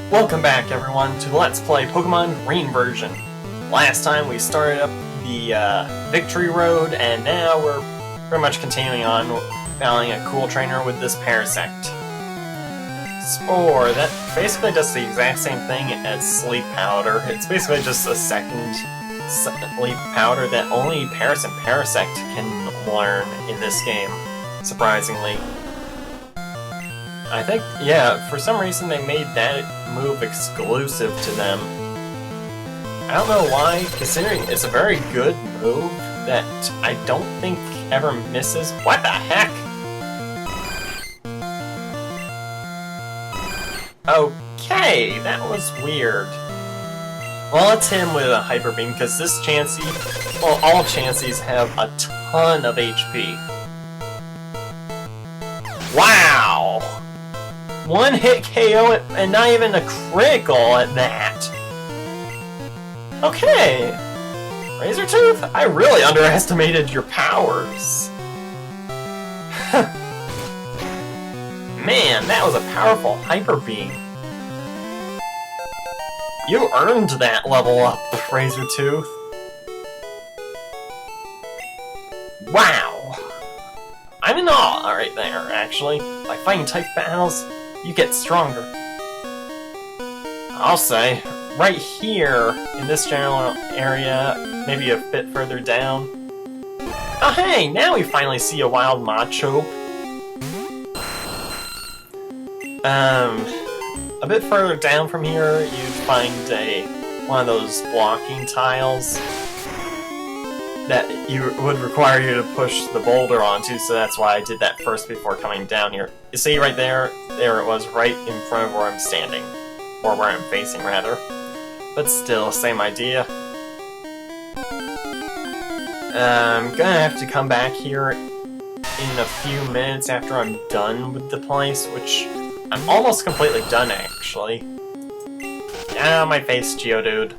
Welcome back, everyone, to Let's Play Pokemon Green version. Last time we started up the Victory Road, and now we're pretty much continuing on, battling a cool trainer with this Parasect. Spore, that basically does the exact same thing as Sleep Powder. It's basically just a second Sleep Powder that only Paras and Parasect can learn in this game, surprisingly. I think, yeah, for some reason they made that move exclusive to them. I don't know why, considering it's a very good move that I don't think ever misses. What the heck? Okay, that was weird. Well, let's hit him with a Hyper Beam, because this Chansey, well, all Chanseys have a ton of HP. Wow! One hit KO and not even a critical at that. Okay. Razortooth, I really underestimated your powers. Man, that was a powerful Hyper Beam. You earned that level up, Razortooth. Wow. I'm in awe right there, actually. By fighting type battles, you get stronger. I'll say, right here, in this general area, maybe a bit further down. Oh hey, now we finally see a wild Machoke. A bit further down from here, you'd find one of those blocking tiles that would require you to push the boulder onto, so that's why I did that first before coming down here. You see right there, there it was right in front of where I'm standing. Or where I'm facing, rather. But still, same idea. I'm gonna have to come back here in a few minutes after I'm done with the place, which I'm almost completely done, actually. Ah, my face, Geodude.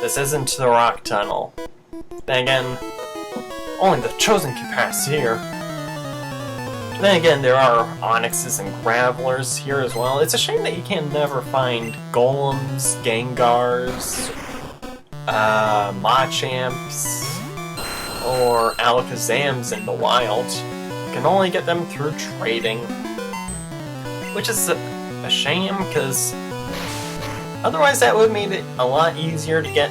This isn't the rock tunnel. Then again, only the chosen can pass here. Then again, there are Onyxes and Gravelers here as well. It's a shame that you can never find Golems, Gengars, Machamps, or Alakazams in the wild. You can only get them through trading. Which is a shame, because otherwise that would have made it a lot easier to get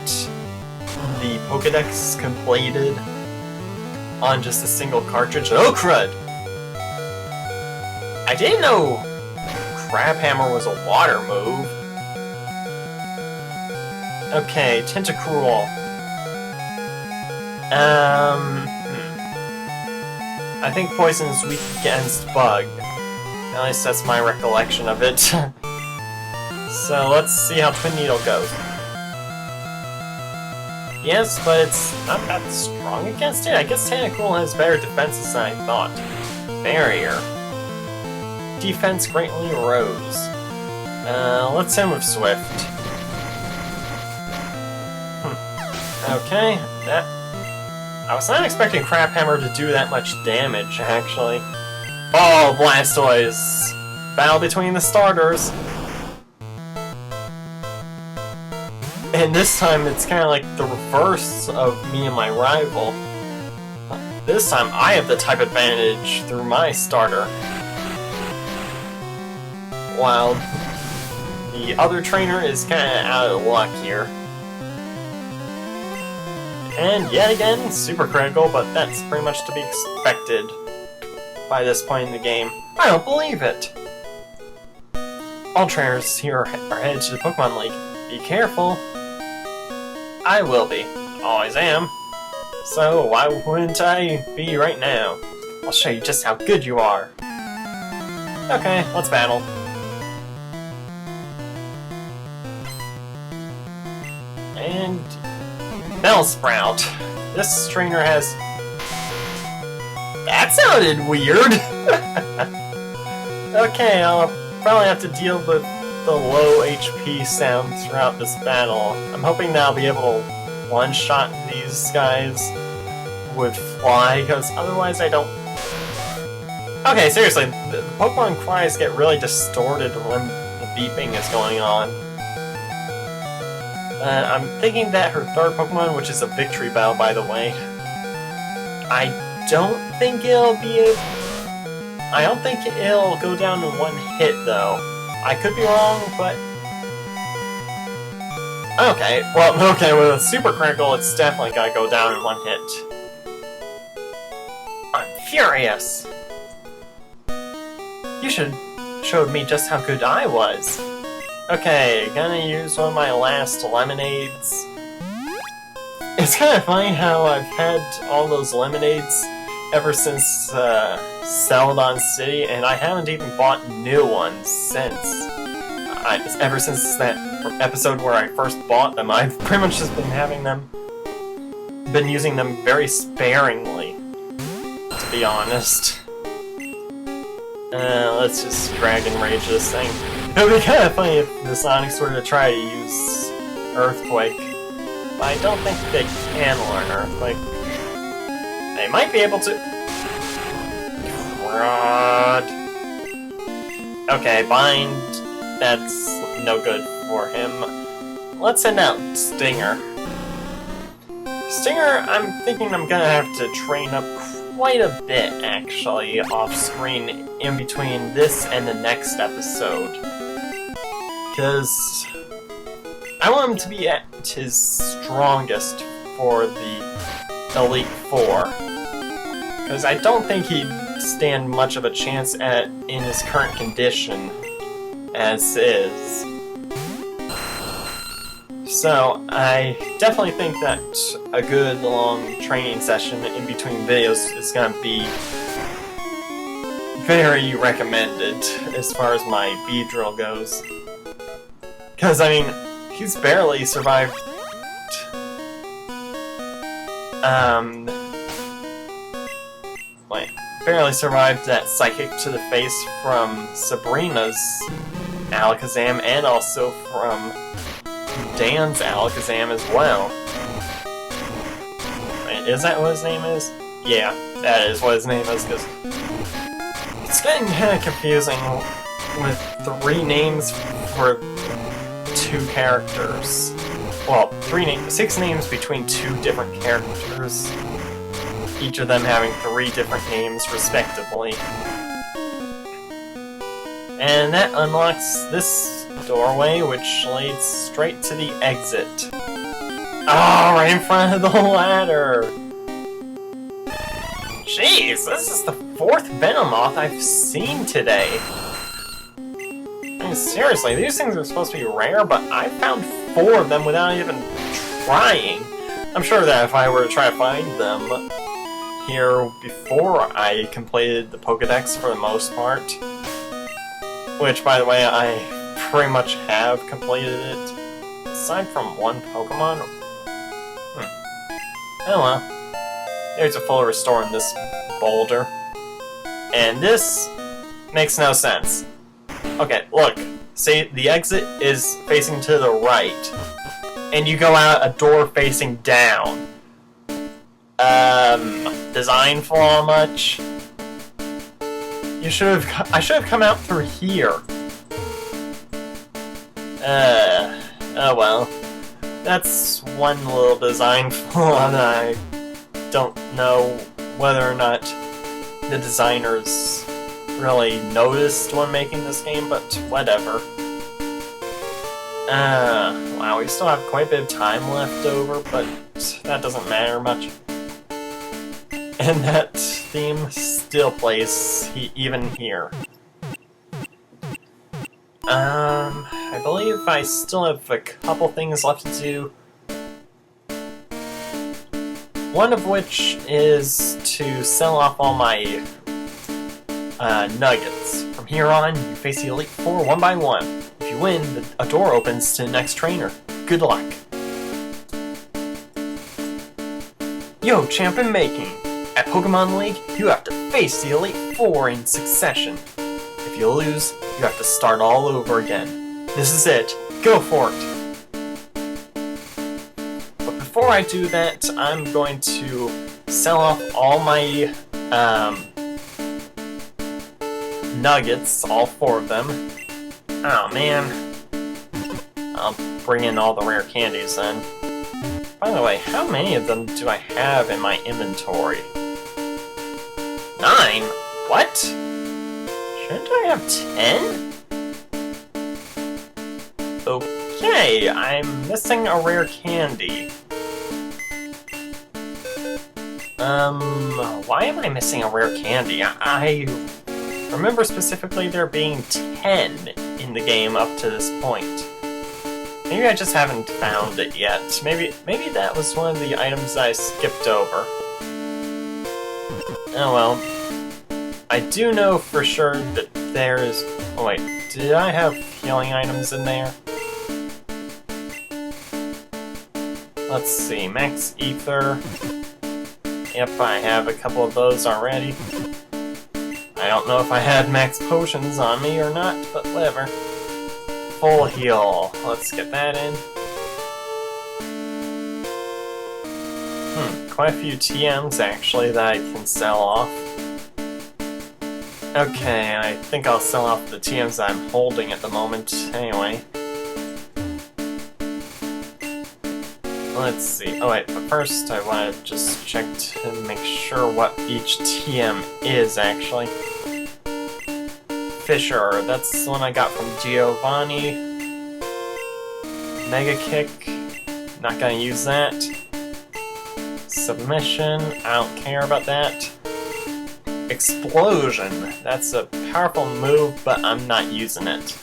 the Pokédex completed on just a single cartridge. Oh crud! I didn't know Crabhammer was a water move. Okay, Tentacruel. I think Poison is weak against Bug. At least that's my recollection of it. So let's see how Twin Needle goes. Yes, but it's not that strong against it. I guess Tentacruel has better defenses than I thought. Barrier. Defense greatly rose. Let's hit him with Swift. Okay, that... I was not expecting Crabhammer to do that much damage, actually. Oh, Blastoise! Battle between the starters. And this time it's kind of like the reverse of me and my rival. This time I have the type advantage through my starter, while the other trainer is kind of out of luck here. And yet again, super critical, but that's pretty much to be expected by this point in the game. I don't believe it! All trainers here are headed to the Pokemon League. Be careful! I will be. Always am. So why wouldn't I be right now? I'll show you just how good you are. Okay, let's battle. And... Bellsprout. This trainer has... That sounded weird! Okay, I'll probably have to deal with the low HP sound throughout this battle. I'm hoping that I'll be able to one-shot these guys would fly, because otherwise I don't... Okay, seriously, the Pokemon cries get really distorted when the beeping is going on. I'm thinking that her third Pokemon, which is a Victory Bell, by the way, I don't think it'll go down in one hit, though. I could be wrong, but... Okay, well, okay, with a Super Critical, it's definitely gotta go down in one hit. I'm furious! You should have showed me just how good I was. Okay, gonna use one of my last lemonades. It's kind of funny how I've had all those lemonades ever since Celadon City, and I haven't even bought new ones since. Ever since that episode where I first bought them, I've pretty much just been using them very sparingly, to be honest. Let's just Dragon Rage this thing. It would be kind of funny if the Sonics were to try to use Earthquake, but I don't think they can learn Earthquake. They might be able to... Crud. Okay, Bind. That's no good for him. Let's send out Stinger. Stinger, I'm thinking I'm gonna have to train up quite a bit, actually, off-screen in between this and the next episode. Because I want him to be at his strongest for the Elite Four. Because I don't think he'd stand much of a chance in his current condition as is. So, I definitely think that a good long training session in between videos is going to be very recommended as far as my Beedrill goes. Because, I mean, he's barely survived... barely survived that Psychic to the face from Sabrina's Alakazam, and also from Dan's Alakazam as well. Wait, is that what his name is? Yeah, that is what his name is, because it's getting kind of confusing with 3 names for 2 characters. Well, 6 names between 2 different characters, each of them having 3 different names respectively. And that unlocks this doorway, which leads straight to the exit. Oh, right in front of the ladder! Jeez, this is the 4th Venomoth I've seen today. I mean, seriously, these things are supposed to be rare, but I found 4 of them without even trying. I'm sure that if I were to try to find them here before I completed the Pokedex for the most part, which, by the way, I pretty much have completed it, aside from 1 Pokemon. Oh well. There's a full restore in this boulder. And this makes no sense. Okay, look. See, the exit is facing to the right, and you go out a door facing down. Design flaw much? I should have come out through here. Oh well. That's one little design flaw that I don't know whether or not the designers really noticed when making this game, but whatever. Wow, we still have quite a bit of time left over, but that doesn't matter much. And that theme still plays even here. I believe I still have a couple things left to do. One of which is to sell off all my nuggets. From here on, you face the Elite Four one by one. If you win, a door opens to the next trainer. Good luck. Yo, champ in making. At Pokemon League, you have to face the Elite Four in succession. If you lose, you have to start all over again. This is it. Go for it. But before I do that, I'm going to sell off all my nuggets, all 4 of them. Oh man. I'll bring in all the rare candies then. By the way, how many of them do I have in my inventory? 9? What? Shouldn't I have 10? Okay, I'm missing a rare candy. Why am I missing a rare candy? I remember specifically there being 10 in the game up to this point. Maybe I just haven't found it yet. Maybe that was one of the items I skipped over. Oh well. I do know for sure that there's... Oh wait, did I have healing items in there? Let's see, Max Ether. Yep, I have a couple of those already. I don't know if I had Max Potions on me or not, but whatever. Full heal. Let's get that in. Quite a few TMs actually that I can sell off. Okay, I think I'll sell off the TMs I'm holding at the moment anyway. Let's see. Oh wait, but first I want to just check to make sure what each TM is actually. Fisher, that's the one I got from Giovanni. Mega Kick, not gonna use that. Submission, I don't care about that. Explosion, that's a powerful move, but I'm not using it.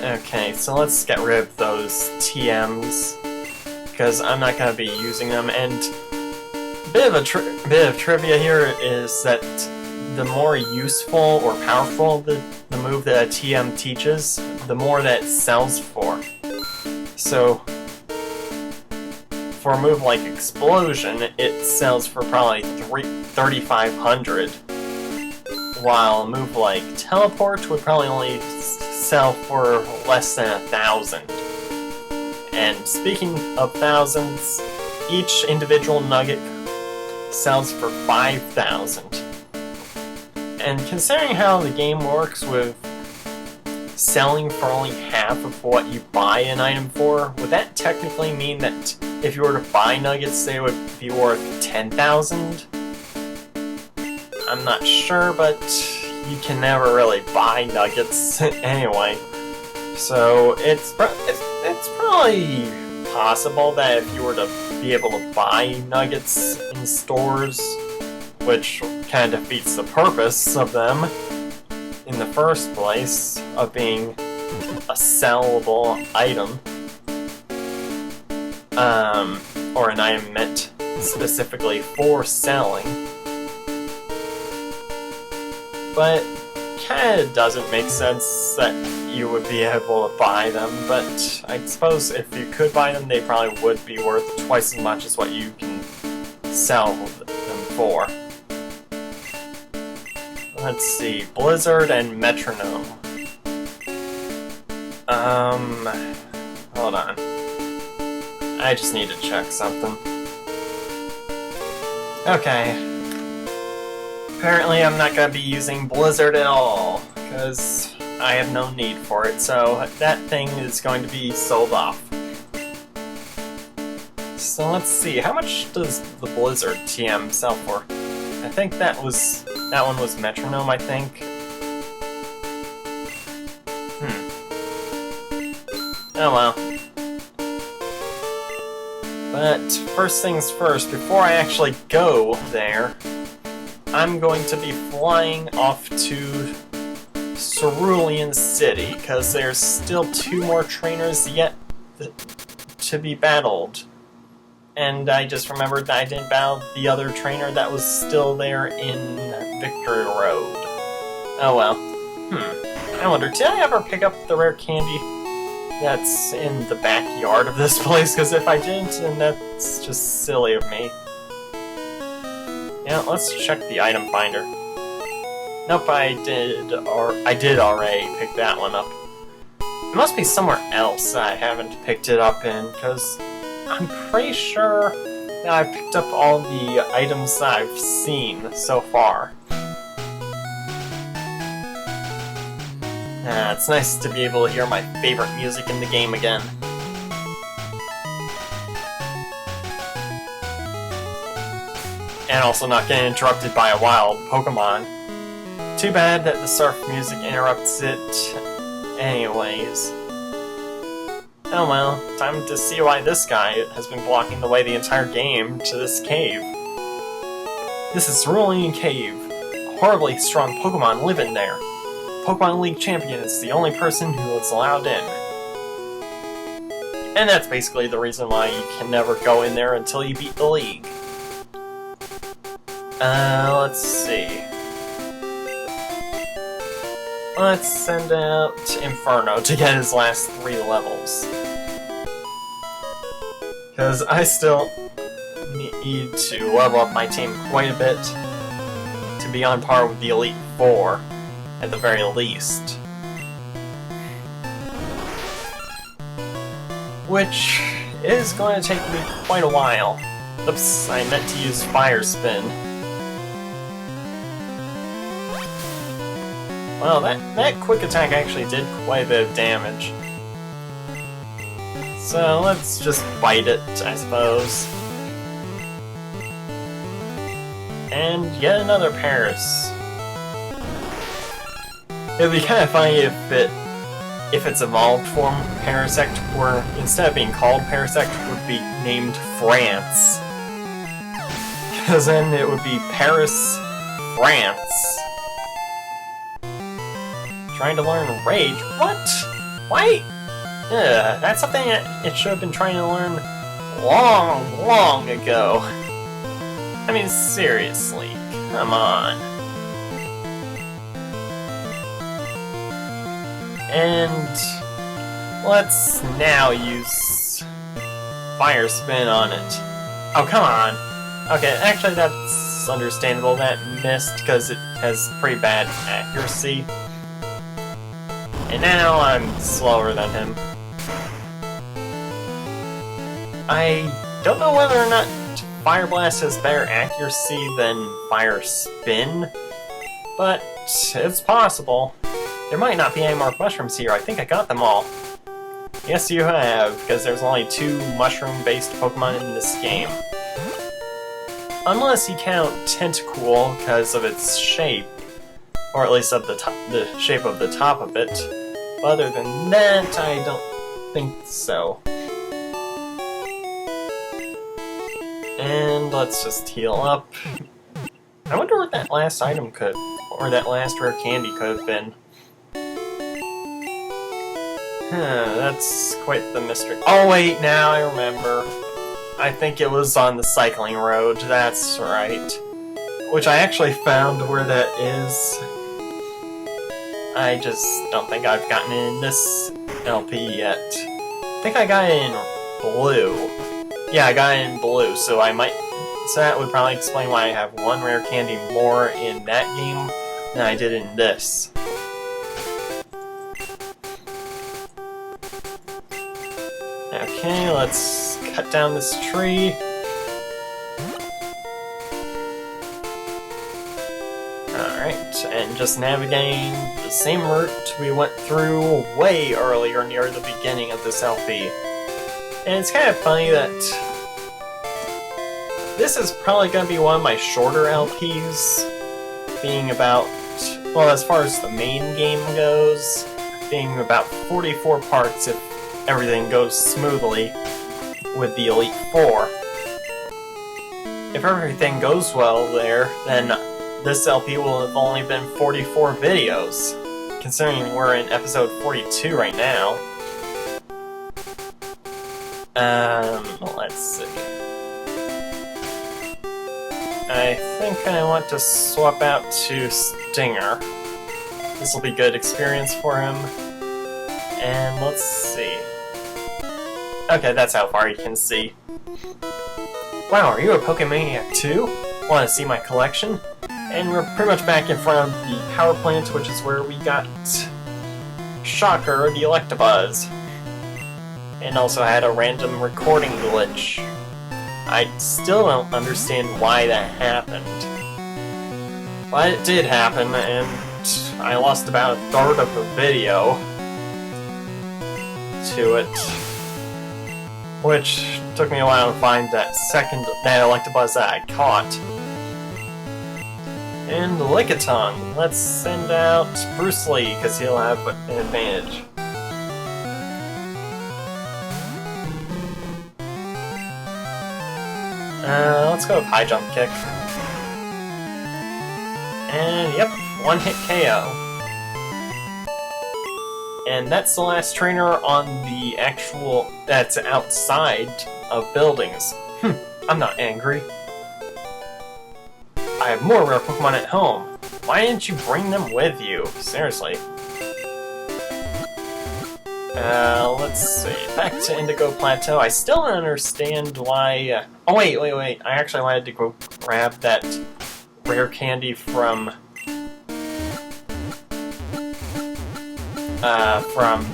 Okay, so let's get rid of those TMs, because I'm not gonna be using them, and a bit of trivia here is that the more useful or powerful the move that a TM teaches, the more that it sells for. So, for a move like Explosion, it sells for probably 3,500, while a move like Teleport would probably only sell for less than 1,000. And speaking of thousands, each individual nugget sells for 5,000. And considering how the game works with selling for only half of what you buy an item for, would that technically mean that if you were to buy nuggets, they would be worth 10,000? I'm not sure, but you can never really buy nuggets anyway. So it's probably possible that if you were to be able to buy nuggets in stores, which kind of defeats the purpose of them in the first place, of being a sellable item, or an item meant specifically for selling. But kinda doesn't make sense that you would be able to buy them, but I suppose if you could buy them, they probably would be worth twice as much as what you can sell them for. Let's see, Blizzard and Metronome. Hold on. I just need to check something. Okay. Apparently I'm not going to be using Blizzard at all, because I have no need for it, so that thing is going to be sold off. So let's see, how much does the Blizzard TM sell for? I think that one was Metronome, I think. Oh well. But first things first, before I actually go there, I'm going to be flying off to Cerulean City, because there's still 2 more trainers yet to be battled. And I just remembered that I didn't battle the other trainer that was still there in Victory Road. Oh well. I wonder, did I ever pick up the rare candy that's in the backyard of this place? Because if I didn't, then that's just silly of me. Yeah, let's check the item finder. Nope, I did already pick that one up. It must be somewhere else that I haven't picked it up in, because I'm pretty sure that I've picked up all the items that I've seen so far. It's nice to be able to hear my favorite music in the game again. And also not getting interrupted by a wild Pokémon. Too bad that the surf music interrupts it anyways. Oh well, time to see why this guy has been blocking the way the entire game to this cave. This is Cerulean Cave. A horribly strong Pokémon live in there. Pokémon League champion is the only person who is allowed in. And that's basically the reason why you can never go in there until you beat the league. Let's see. Let's send out Inferno to get his last 3 levels. Because I still need to level up my team quite a bit to be on par with the Elite Four, at the very least. Which is going to take me quite a while. Oops, I meant to use Fire Spin. Well, that quick attack actually did quite a bit of damage. So let's just bite it, I suppose. And yet another Paris. It'd be kind of funny if its evolved form, Parasect, were, instead of being called Parasect, would be named France. Because then it would be Paris, France. Trying to learn Rage? What? Why? That's something that it should have been trying to learn long ago. I mean, seriously, come on. And let's now use Fire Spin on it. Oh, come on. Okay, actually that's understandable. That missed because it has pretty bad accuracy. And now I'm slower than him. I don't know whether or not Fire Blast has better accuracy than Fire Spin, but it's possible. There might not be any more mushrooms here. I think I got them all. Yes, you have, because there's only 2 mushroom-based Pokemon in this game. Unless you count Tentacool because of its shape, or at least of the shape of the top of it. But other than that, I don't think so. And let's just heal up. I wonder what that last item could, or that last rare candy could have been. That's quite the mystery. Oh wait, now I remember. I think it was on the cycling road, that's right. Which I actually found where that is. I just don't think I've gotten it in this LP yet. I think I got it in blue. Yeah, I got it in blue, so that would probably explain why I have 1 rare candy more in that game than I did in this. Okay, let's cut down this tree. Alright, and just navigating the same route we went through way earlier near the beginning of this LP. And it's kind of funny that this is probably going to be one of my shorter LPs, being about, well, as far as the main game goes, being about 44 parts if everything goes smoothly with the Elite Four. If everything goes well there, then this LP will have only been 44 videos, considering we're in episode 42 right now. Let's see. I think I want to swap out to Stinger. This will be good experience for him. And let's see. Okay, that's how far you can see. Wow, are you a Pokemaniac too? Want to see my collection? And we're pretty much back in front of the power plant, which is where we got Shocker, the Electabuzz. And also had a random recording glitch. I still don't understand why that happened. But it did happen, and I lost about a third of the video to it. Which took me a while to find that Electabuzz that I caught. And Lickitung. Let's send out Bruce Lee, because he'll have an advantage. Let's go with High Jump Kick. And yep, one hit KO. And that's the last trainer on the actual... that's outside of buildings. I'm not angry. I have more rare Pokemon at home. Why didn't you bring them with you? Seriously. Let's see. Back to Indigo Plateau. I still don't understand why... Oh, wait. I actually wanted to go grab that rare candy from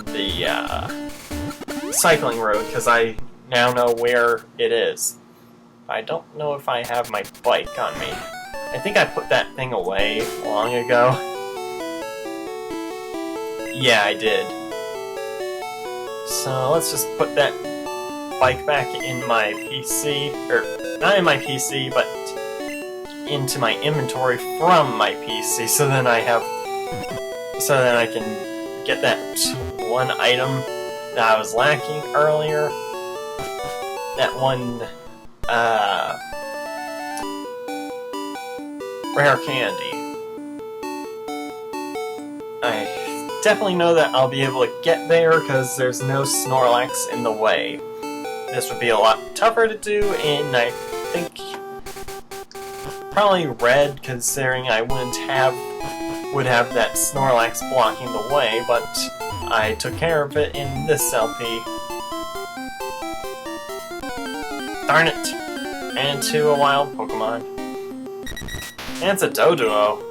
the cycling road, because I now know where it is. I don't know if I have my bike on me. I think I put that thing away long ago. Yeah, I did. So let's just put that bike back in my PC, or not in my PC, but into my inventory from my PC, so then I can get that one item that I was lacking earlier. That one, rare candy. I definitely know that I'll be able to get there because there's no Snorlax in the way. This would be a lot tougher to do in, I think, probably red, considering I would have that Snorlax blocking the way, but I took care of it in this LP. Darn it! And to a wild Pokemon. And it's a Doduo.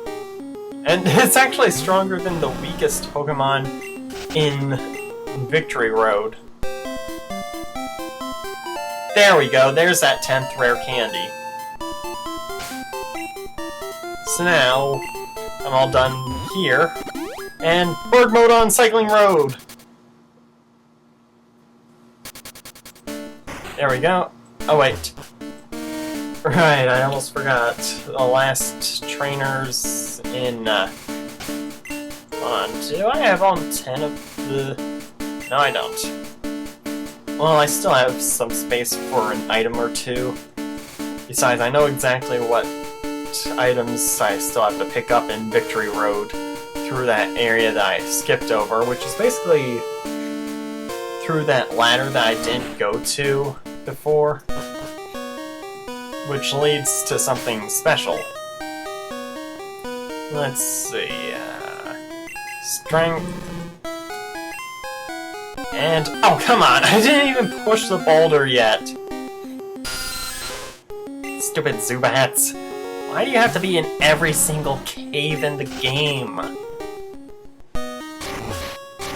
And it's actually stronger than the weakest Pokemon in Victory Road. There we go, there's that 10th rare candy. So now, I'm all done here. And Bird Mode on Cycling Road! There we go. Oh wait. Right, I almost forgot. The last trainers in, hold on, do I have all 10 of the... No, I don't. Well, I still have some space for an item or two. Besides, I know exactly what items I still have to pick up in Victory Road through that area that I skipped over, which is basically through that ladder that I didn't go to before, which leads to something special. Let's see, strength, and, oh come on, I didn't even push the boulder yet! Stupid Zubats. Why do you have to be in every single cave in the game?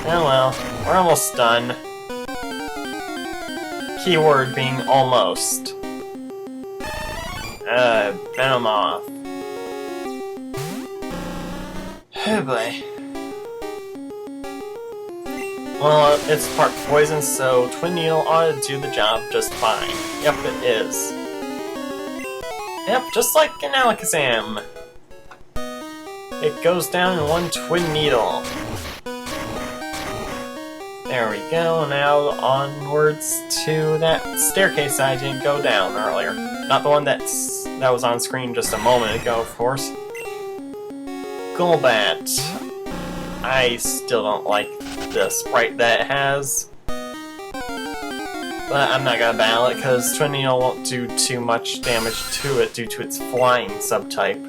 Oh well, we're almost done. Keyword being almost. Venomoth. Oh boy. Well, it's part poison, so Twin Needle ought to do the job just fine. Yep, it is. Yep, just like an Alakazam. It goes down in one Twin Needle. There we go, now onwards to that staircase I didn't go down earlier. Not the one that was on screen just a moment ago, of course. Golbat. I still don't like the sprite that it has. But I'm not gonna battle it, because Twin Needle won't do too much damage to it due to its flying subtype.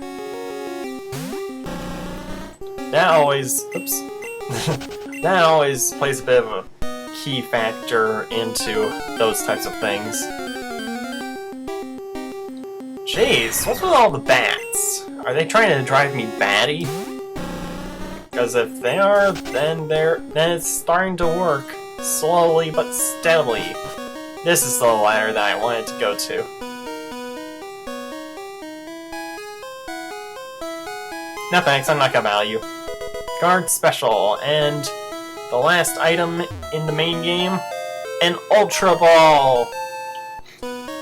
That always... oops. That always plays a bit of a key factor into those types of things. Jeez, what's with all the bats? Are they trying to drive me batty? Because if they are, then it's starting to work. Slowly but steadily. This is the ladder that I wanted to go to. No thanks, I'm not gonna value. Guard Special, and the last item in the main game, an Ultra Ball!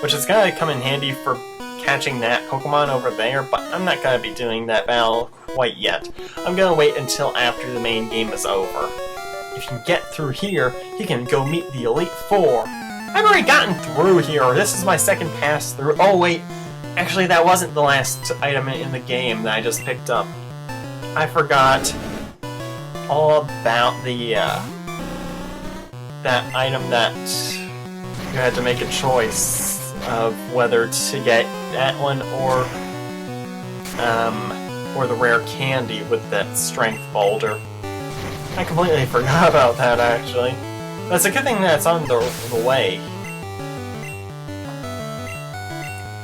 Which is gonna come in handy for catching that Pokemon over there, but I'm not gonna be doing that battle quite yet. I'm gonna wait until after the main game is over. If you can get through here, you can go meet the Elite Four. I've already gotten through here. This is my second pass through. Oh wait, actually that wasn't the last item in the game that I just picked up. I forgot all about the that item that you had to make a choice of whether to get that one or the rare candy with that strength boulder. I completely forgot about that, actually. That's a good thing that's on the way.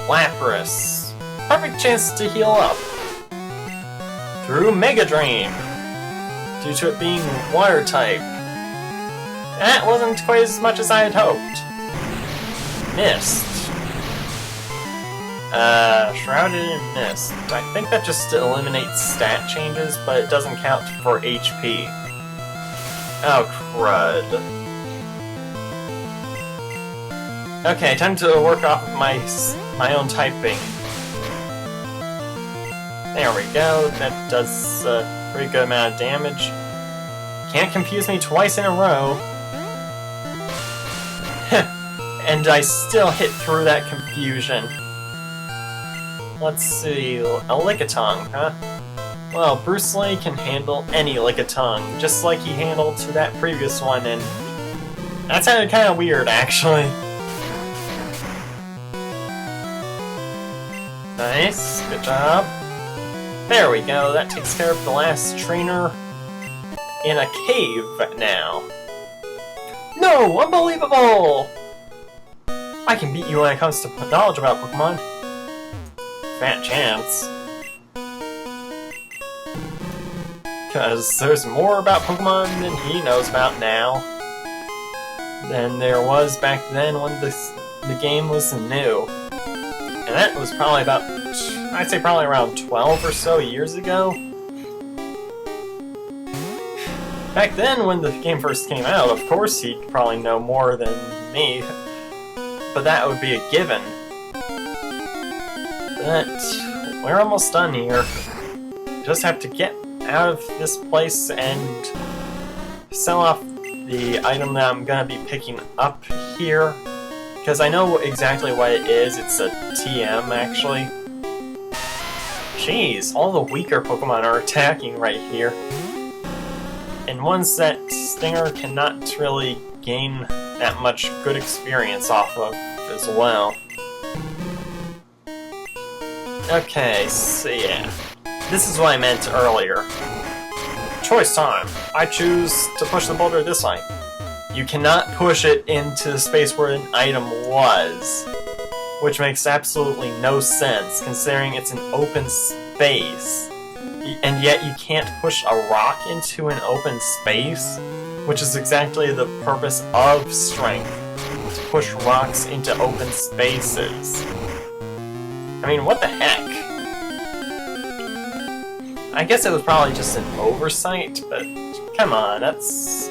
Lapras. Perfect chance to heal up. Through Mega Drain. Due to it being water type. That wasn't quite as much as I had hoped. Mist. Shrouded in Mist. I think that just eliminates stat changes, but it doesn't count for HP. Oh, crud. Okay, time to work off of my own typing. There we go, that does a pretty good amount of damage. Can't confuse me twice in a row. And I still hit through that confusion. Let's see, a Lickitung, huh? Well, Bruce Lee can handle any Lickitung, just like he handled to that previous one, and that sounded kind of weird, actually. Nice, good job. There we go, that takes care of the last trainer in a cave now. No, unbelievable! I can beat you when it comes to knowledge about Pokemon. Fat chance. Because there's more about Pokemon than he knows about now than there was back then when the game was new. And that was probably about, I'd say probably around 12 or so years ago. Back then, when the game first came out, of course he'd probably know more than me, but that would be a given. But we're almost done here. Just have to get out of this place and sell off the item that I'm gonna be picking up here, because I know exactly what it is. It's a TM, actually. Jeez, all the weaker Pokemon are attacking right here. And ones that Stinger cannot really gain that much good experience off of as well. Okay, so yeah. This is what I meant earlier. Choice time. I choose to push the boulder this way. You cannot push it into the space where an item was, which makes absolutely no sense considering it's an open space. And yet you can't push a rock into an open space, which is exactly the purpose of strength, to push rocks into open spaces. I mean, what the heck? I guess it was probably just an oversight, but come on, that's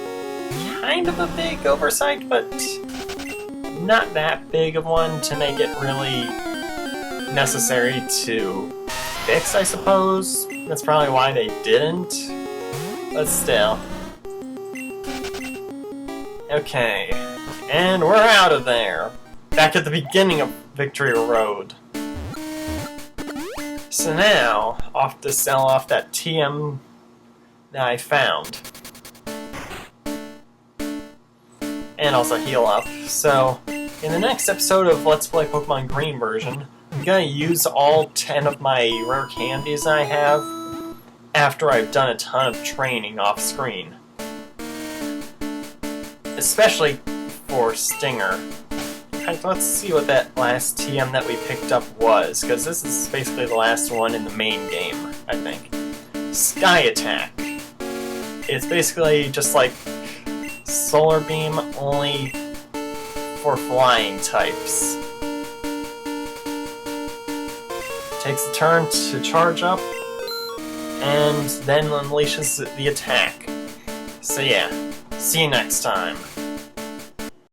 kind of a big oversight, but not that big of one to make it really necessary to fix, I suppose. That's probably why they didn't, but still. Okay, and we're out of there. Back at the beginning of Victory Road. So now, off to sell off that TM that I found. And also heal up. So, in the next episode of Let's Play Pokemon Green version, I'm gonna use all 10 of my rare candies I have after I've done a ton of training off screen. Especially for Stinger. Let's see what that last TM that we picked up was, because this is basically the last one in the main game, I think. Sky Attack. it's basically just like Solar Beam, only for flying types. Takes a turn to charge up, and then unleashes the attack. So yeah, see you next time.